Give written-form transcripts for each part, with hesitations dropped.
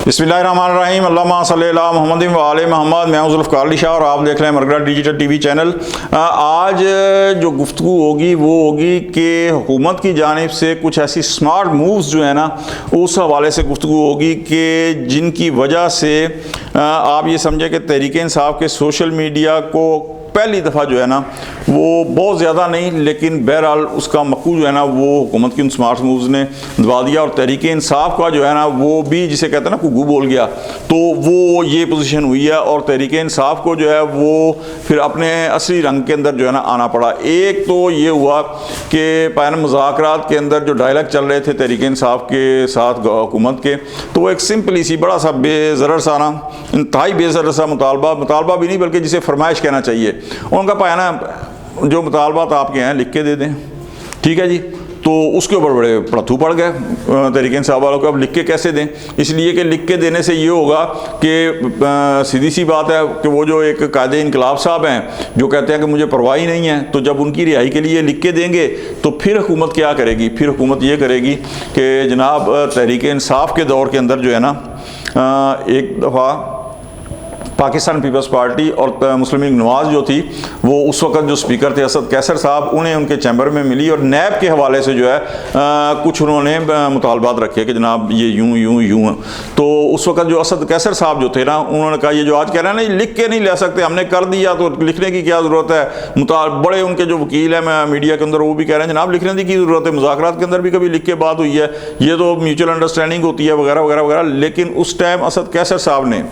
बिस्मिल्लाहिर्रहमानिर्रहीम अल्लाहुम्मा सल्ली अला मुहम्मद व आले मोहम्मद। मैं हूं जुल्फ़िकार अली शाह और आप देख रहे हैं मरकज़ डिजिटल टीवी चैनल। आज जो गुफ्तगू होगी वो होगी कि हुकूमत की जानिब से कुछ ऐसी स्मार्ट मूव्स जो है ना, उस हवाले से गुफ्तगू होगी कि जिनकी वजह से आप ये समझें कि तहरीक इंसाफ के सोशल मीडिया को पहली दफ़ा जो है ना वो बहुत ज़्यादा नहीं, लेकिन बहरहाल उसका मकू जो है ना वो हुकूमत की उन स्मार्ट मूव्स ने दबा दिया और तहरीक इंसाफ का जो है ना वो भी, जिसे कहते हैं ना कुगू बोल गया, तो वो ये पोजीशन हुई है और तहरीक इंसाफ को जो है वो फिर अपने असली रंग के अंदर जो है ना आना पड़ा। एक तो ये हुआ कि पैन मुज़ाकरात के अंदर जो डायलॉग चल रहे थे तहरीक इंसाफ के साथ हुकूमत के, तो वो एक सिंपली सी बड़ा सा बेज़रर सा ना, इंतहाई बेज़रर सा मुतालबा भी नहीं बल्कि जिसे फरमाइश कहना चाहिए, उनका पाया ना जो मुतालबात आपके हैं लिख के दे दें, ठीक है जी। तो उसके ऊपर बड़े प्रथु पड़ गए तहरीक इंसाफ वालों को, अब लिख के कैसे दें, इसलिए कि लिख के देने से ये होगा कि सीधी सी बात है कि वो जो एक कायदे इनकलाब साहब हैं जो कहते हैं कि मुझे परवाह ही नहीं है, तो जब उनकी रिहाई के लिए लिख के देंगे तो फिर हुकूमत क्या करेगी, फिर हुकूमत ये करेगी कि जनाब तहरीक इंसाफ के दौर के अंदर जो है ना एक दफ़ा पाकिस्तान पीपल्स पार्टी और मुस्लिम लीग नवाज़ जो थी वो उस वक्त जो स्पीकर थे असद कैसर साहब, उन्हें उनके चैम्बर में मिली और नैब के हवाले से जो है कुछ उन्होंने मुतालबात रखे कि जनाब ये यूं यूं यूं। तो उस वक्त जो असद कैसर साहब जो थे ना, उन्होंने कहा ये जो आज कह रहे हैं ना ये लिख के नहीं ले सकते, हमने कर दिया तो लिखने की क्या ज़रूरत है। बड़े उनके जो वकील हैं मीडिया के अंदर वो भी कह रहे हैं जनाब लिखने की ज़रूरत है, मुज़ाकरात के अंदर भी कभी लिख के बात हुई है, ये तो म्यूचुअल अंडरस्टैंडिंग होती है वगैरह वगैरह वगैरह। लेकिन उस टाइम असद कैसर साहब ने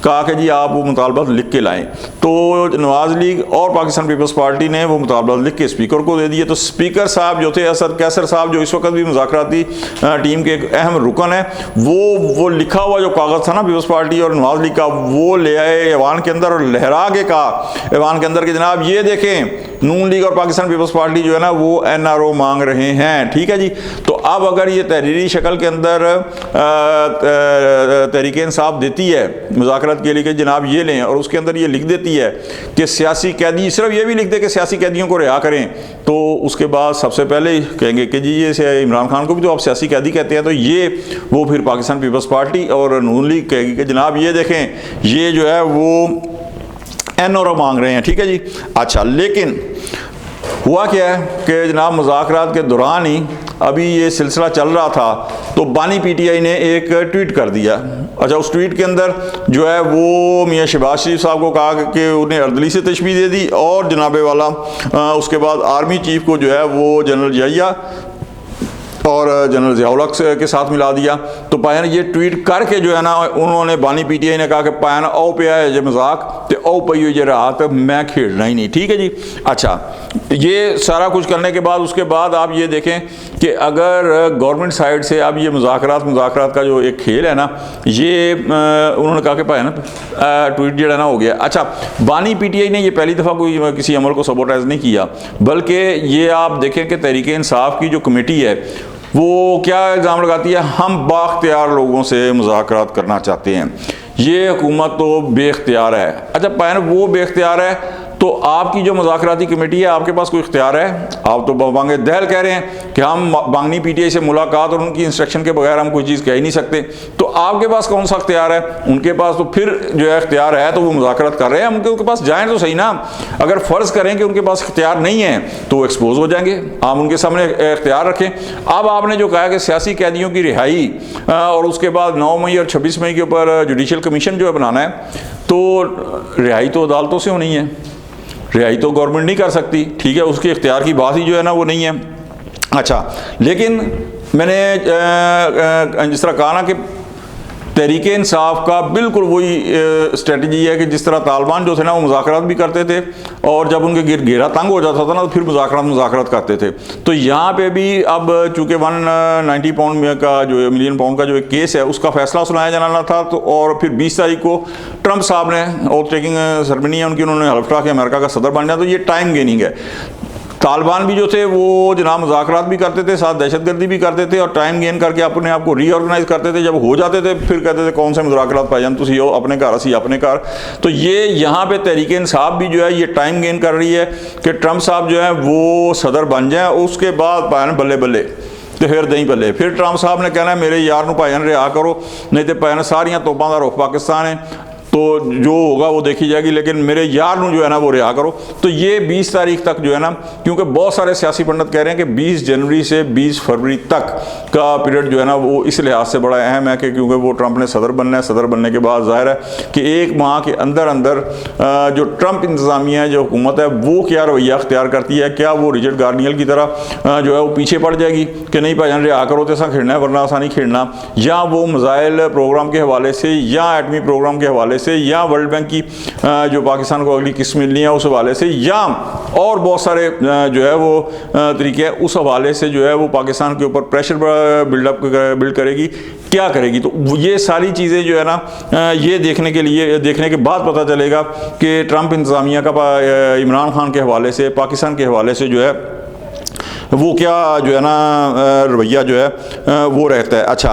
कहा कि जी आप वो मुतालबात लिख के लाएं, तो नवाज़ लीग और पाकिस्तान पीपल्स पार्टी ने वो मुतालबात लिख के स्पीकर को दे दिए। तो स्पीकर साहब जो थे असद कैसर साहब, जो इस वक्त भी मुज़ाकराती टीम के एक अहम रुकन है, वो लिखा हुआ जो कागज़ था ना पीपल्स पार्टी और नवाज़ लीग का, वो ले आए ऐवान के अंदर और लहरा के कहा ऐवान के अंदर कि जनाब ये देखें नून लीग और पाकिस्तान पीपल्स पार्टी जो है ना वो NRO मांग रहे हैं, ठीक है जी। तो अब अगर ये तहरीरी शक्ल के अंदर तहरीक इंसाफ देती है मुज़ाकरात के लिए कि जनाब ये लें, और उसके अंदर ये लिख देती है कि सियासी कैदी, सिर्फ ये भी लिख दे कि सियासी कैदियों को रिहा करें, तो उसके बाद सबसे पहले कहेंगे कि जी ये इमरान खान को भी तो आप सियासी कैदी कहते हैं, तो ये वो फिर पाकिस्तान पीपल्स पार्टी और नून लीग कहेगी कि जनाब ये देखें ये जो है वो NRO मांग रहे हैं, ठीक है जी। अच्छा, लेकिन हुआ क्या है कि जनाब मुज़ाकरात के दौरान ही अभी ये सिलसिला चल रहा था तो बानी PTI ने एक ट्वीट कर दिया। अच्छा, उस ट्वीट के अंदर जो है वो मियाँ शहबाज शरीफ साहब को कहा कि उन्हें अर्दली से तशबीह दे दी और जनाबे वाला उसके बाद आर्मी चीफ को जो है वो जनरल जिया और जनरल ज़ियाउल-हक के साथ मिला दिया। तो पाया ये ट्वीट करके जो है ना उन्होंने बानी PTI ने कहा कि पाया ना आओ पे आए जे मजाक तो आओ पई जे रहा तो मैं खेलना ही नहीं, ठीक है जी। अच्छा, ये सारा कुछ करने के बाद उसके बाद आप ये देखें कि अगर गवर्नमेंट साइड से अब ये मुज़ाकरात का जो एक खेल है ना, ये उन्होंने कहा कि पाया ना ट्वीट जो है ना हो गया। अच्छा, बानी PTI ने ये पहली दफ़ा कोई किसी अमल को सबोटाइज नहीं किया, बल्कि ये आप देखें कि तहरीक इंसाफ की जो कमेटी है वो क्या इल्ज़ाम लगाती है, हम बाख्तियार लोगों से मुज़ाकरात करना चाहते हैं, ये हुकूमत तो बेख्तियार है। अच्छा, पैन वो बेख्तियार है तो आपकी जो मुज़ाकराती कमेटी है आपके पास कोई इख्तियार है? आप तो बांगे दहल कह रहे हैं कि हम बानी PTI से मुलाकात और उनकी इंस्ट्रक्शन के बगैर हम कोई चीज़ कह ही नहीं सकते, तो आपके पास कौन सा इख्तियार है? उनके पास तो फिर जो है इख्तियार है तो वो मुज़ाकरात कर रहे हैं, उनके पास जाएँ तो सही ना। अगर फ़र्ज़ करें कि उनके पास इख्तियार नहीं है तो वो एक्सपोज हो जाएंगे, आप उनके सामने इख्तियार रखें। अब आपने जो कहा कि सियासी कैदियों की रिहाई और उसके बाद 9 मई और 26 मई के ऊपर जुडिशल कमीशन जो है बनाना है, तो रिहाई तो अदालतों से होनी है, रिहाई तो गवर्नमेंट नहीं कर सकती, ठीक है, उसके इख्तियार की बात ही जो है ना वो नहीं है। अच्छा, लेकिन मैंने जिस तरह कहा ना कि तहरीक इंसाफ का बिल्कुल वही स्ट्रेटजी है कि जिस तरह तालिबान जो थे ना वो मुज़ाकरात भी करते थे और जब उनके घेरा तंग हो जाता था ना तो फिर मुज़ाकरात करते थे। तो यहाँ पे भी अब चूँकि 190 पाउंड का जो मिलियन पाउंड का जो एक केस है उसका फैसला सुनाया जाना था, तो और फिर 20 तारीख को ट्रंप साहब ने और टेकिंग सेरेमनी है उनकी, उन्होंने हल्फ उठा के अमेरिका का सदर बन जाए, तो ये टाइम गेनिंग है। तालिबान भी जो थे वो जनाब मुज़ाकरात भी करते थे, साथ दहशतगर्दी भी करते थे और टाइम गेन करके अपने आप को रीऑर्गेनाइज करते थे। जब हो जाते थे फिर कहते थे कौन से मुज़ाकरात भाईजान तुसी हो अपने घर असी अपने घर। तो ये यहाँ पे तहरीक इंसाफ भी जो है ये टाइम गेन कर रही है कि ट्रंप साहब जो है वो सदर बन जाए, उसके बाद बल्ले बल्ले तो फिर दही पल्ले। फिर ट्रंप साहब ने कहना मेरे यार नूं भाईजान रिहा करो, नहीं तो भाईजान सारियां तोपां दा रुख पाकिस्तान है, तो जो होगा वो देखी जाएगी, लेकिन मेरे यार नूं जो है ना वो रिहा करो। तो ये 20 तारीख तक जो है ना, क्योंकि बहुत सारे सियासी पंडित कह रहे हैं कि 20 जनवरी से 20 फरवरी तक का पीरियड जो है ना वो इस लिहाज से बड़ा अहम है कि क्योंकि वो ट्रंप ने सदर बनना है। सदर बनने के बाद जाहिर है कि एक माह के अंदर अंदर जो ट्रंप इंतज़ामिया जो हुकूमत है वो क्या रवैया अख्तियार करती है, क्या वो रिचर्ड गार्नियल की तरह जो है वो पीछे पड़ जाएगी कि नहीं भाईजान रिहा करो तो ऐसा खेलना है वरना ऐसा नहीं खेलना, या वो मिसाइल प्रोग्राम के हवाले से या एटमी प्रोग्राम के हवाले से या वर्ल्ड बैंक की जो पाकिस्तान को अगली किस्त मिलनी है उस हवाले से, या और बहुत सारे जो है वो तरीके हैं उस हवाले से जो है वो पाकिस्तान के ऊपर प्रेशर बिल्ड करेगी, क्या करेगी। तो ये सारी चीज़ें जो है ना ये देखने के बाद पता चलेगा कि ट्रंप इंतज़ामिया का इमरान खान के हवाले से, पाकिस्तान के हवाले से जो है वो क्या जो है ना रवैया जो है वो रहता है। अच्छा,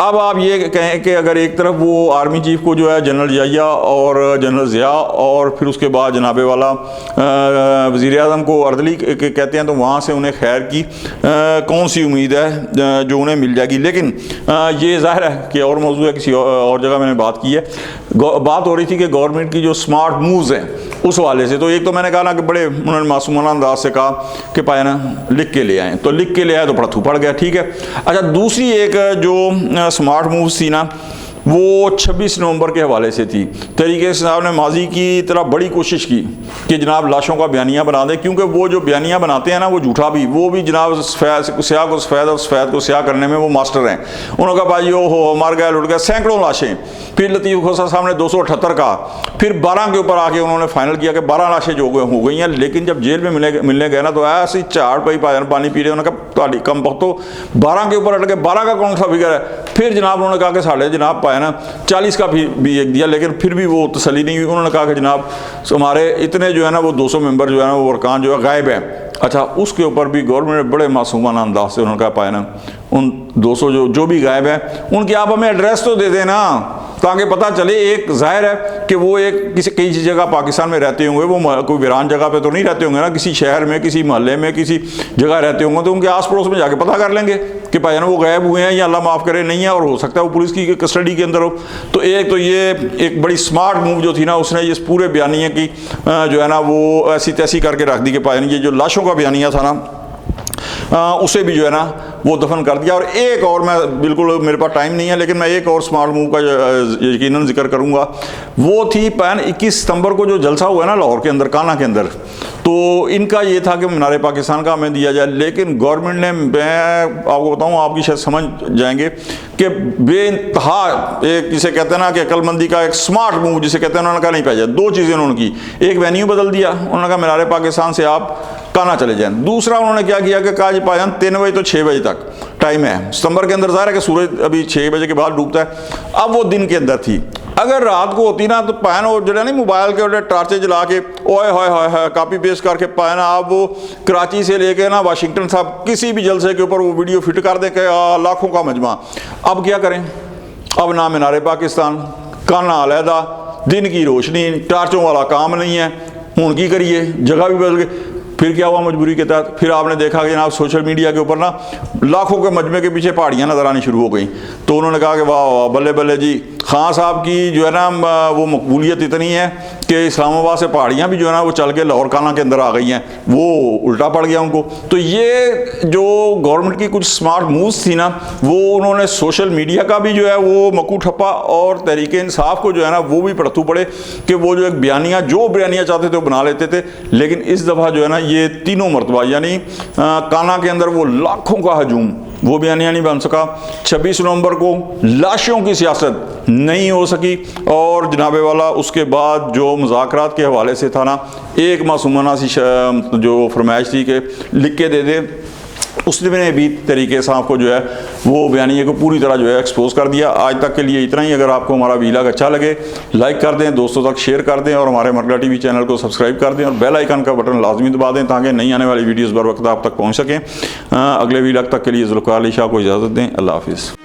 अब आप ये कहें कि अगर एक तरफ वो आर्मी चीफ को जो है जनरल जिया और जनरल ज़िया और फिर उसके बाद जनाबे वाला वज़ीर आज़म को अर्दली कहते हैं, तो वहाँ से उन्हें खैर की कौन सी उम्मीद है जो उन्हें मिल जाएगी। लेकिन ये ज़ाहिर है कि और मौजूद है, किसी और जगह मैंने बात की है, बात हो रही थी कि गवर्नमेंट की जो स्मार्ट मूव्स हैं उस वाले से। तो एक तो मैंने कहा ना कि बड़े उन्होंने मासूमाना अंदाज से कहा कि पाए ना लिख के ले आए, तो लिख के ले आए तो बड़ा थूपड़ गया, ठीक है। अच्छा, दूसरी एक जो स्मार्ट मूव्स थी ना वो 26 नवंबर के हवाले से थी। तरीके साहब ने माजी की तरह बड़ी कोशिश की कि जनाब लाशों का बयानिया बना दें, क्योंकि वो जो बयानिया बनाते हैं ना वो झूठा भी, वो भी जनाब स्याह को सफ़ेद और सफ़ेद को स्याह करने में वो मास्टर हैं। उन्होंने कहा भाई हो मर गया लुट गया, सैकड़ों लाशें। फिर लतीफ़ खोसा साहब ने 278 कहा, फिर 12 के ऊपर आके उन्होंने फाइनल किया कि 12 लाशें जो हो गई हैं। लेकिन जब जेल में मिलने गए ना तो ऐसी झाड़ पाई पानी पी रहे, उन्होंने कहा कम वक्त 12 के ऊपर अट गए, 12 का कौन सा फिगर है। फिर जनाब उन्होंने कहा कि साढ़े जनाब पाए ना 40 का भी एक दिया, लेकिन फिर भी वो तसली नहीं हुई। उन्होंने कहा कि जनाब हमारे इतने जो है ना वो 200 मेंबर जो है ना वो अरकान जो है गायब है। अच्छा, उसके ऊपर भी गवर्नमेंट ने बड़े मासूमाना अंदाज से उन्होंने कहा पाए ना उन 200 जो भी गायब है उनके आप हमें एड्रेस तो दे देना, ताकि पता चले। एक जाहिर है कि वो एक कई जगह पाकिस्तान में रहते होंगे, वो कोई वीरान जगह पे तो नहीं रहते होंगे ना, किसी शहर में, किसी मोहल्ले में, किसी जगह रहते होंगे, तो उनके आस पड़ोस में जाके पता कर लेंगे कि भाई वो गायब हुए हैं या अल्लाह माफ़ करे नहीं है, और हो सकता है वो पुलिस की कस्टडी के अंदर हो। तो एक तो ये एक बड़ी स्मार्ट मूव जो थी ना, उसने इस पूरे बयानिया की जो है ना वो ऐसी तैसी करके रख दी कि भाई ये जो लाशों का बयानिया था ना उसे भी जो है ना वो दफन कर दिया। और एक और, मैं बिल्कुल मेरे पास टाइम नहीं है, लेकिन मैं एक और स्मार्ट मूव का यकीनन जिक्र करूंगा। वो थी पैन 21 सितंबर को जो जलसा हुआ है ना लाहौर के अंदर, काना के अंदर, तो इनका ये था कि मीनार पाकिस्तान का हमें दिया जाए। लेकिन गवर्नमेंट ने, मैं आपको बताऊँ, आपकी शायद समझ जाएंगे कि बेइंतहा एक जिसे कहते हैं ना कि अक्लमंदी का एक स्मार्ट मूव जिसे कहते हैं, उन्होंने कहा नहीं पाया जाए। दो चीज़ें उन्होंने की, एक वेन्यू बदल दिया, उन्होंने कहा मीनार पाकिस्तान से आप काना चले जाएं। दूसरा उन्होंने क्या किया कि काज पायन 3 बजे तो 6 बजे तक टाइम है सितंबर के अंदर, ज़ाहिर है कि सूरज अभी 6 बजे के बाद डूबता है। अब वो दिन के अंदर थी, अगर रात को होती ना तो पायन वो जो नहीं मोबाइल के टार्चे जला के ओए होए कॉपी पेस्ट करके पायन आप वो कराची से लेके ना वाशिंगटन साहब किसी भी जलसे के ऊपर वो वीडियो फिट कर दे के लाखों का मजमा। अब क्या करें, अब ना मीनार पाकिस्तान, काना अलहदा, दिन की रोशनी, टार्चों वाला काम नहीं है, हूँ की करिए, जगह भी बदल गई। फिर क्या हुआ मजबूरी के तहत, फिर आपने देखा कि जनाब सोशल मीडिया के ऊपर ना लाखों के मजमे के पीछे पहाड़ियाँ नज़र आनी शुरू हो गई। तो उन्होंने कहा कि वाह वाह बल्ले बल्ले जी, खान साहब की जो है ना वो मकबूलियत इतनी है कि इस्लामाबाद से पहाड़ियाँ भी जो है ना वो चल के लाहौर काना के अंदर आ गई हैं, वो उल्टा पड़ गया उनको। तो ये जो गवर्नमेंट की कुछ स्मार्ट मूव्स थी ना, वो उन्होंने सोशल मीडिया का भी जो है वो मकू ठप्पा और तहरीक इंसाफ को जो है ना वो भी पड़थू पड़े कि वो जो एक बयानिया चाहते थे वो बना लेते थे। लेकिन इस दफ़ा जो है ना ये तीनों मरतबा यानी काना के अंदर वो लाखों का हजूम, वो बयानिया नहीं बन सका। 26 नवंबर को लाशों की सियासत नहीं हो सकी, और जनाबे वाला उसके बाद जो मुज़ाकरात के हवाले से था ना, एक मासूमाना सी जो फरमाइश थी कि लिख के दे दे, उसने भी तरीके से आपको जो है वो बयानिए को पूरी तरह जो है एक्सपोज कर दिया। आज तक के लिए इतना ही। अगर आपको हमारा वीलॉग अच्छा लगे लाइक कर दें, दोस्तों तक शेयर कर दें, और हमारे मरगला टीवी चैनल को सब्सक्राइब कर दें, और बेल आइकन का बटन लाजमी दबा दें ताकि नई आने वाली वीडियोज़ बर वक्त आप तक पहुँच सकें। अगले वीलॉग तक के लिए जुल्फ़िकार अली शाह को इजाज़त दें। अल्लाह हाफिज़।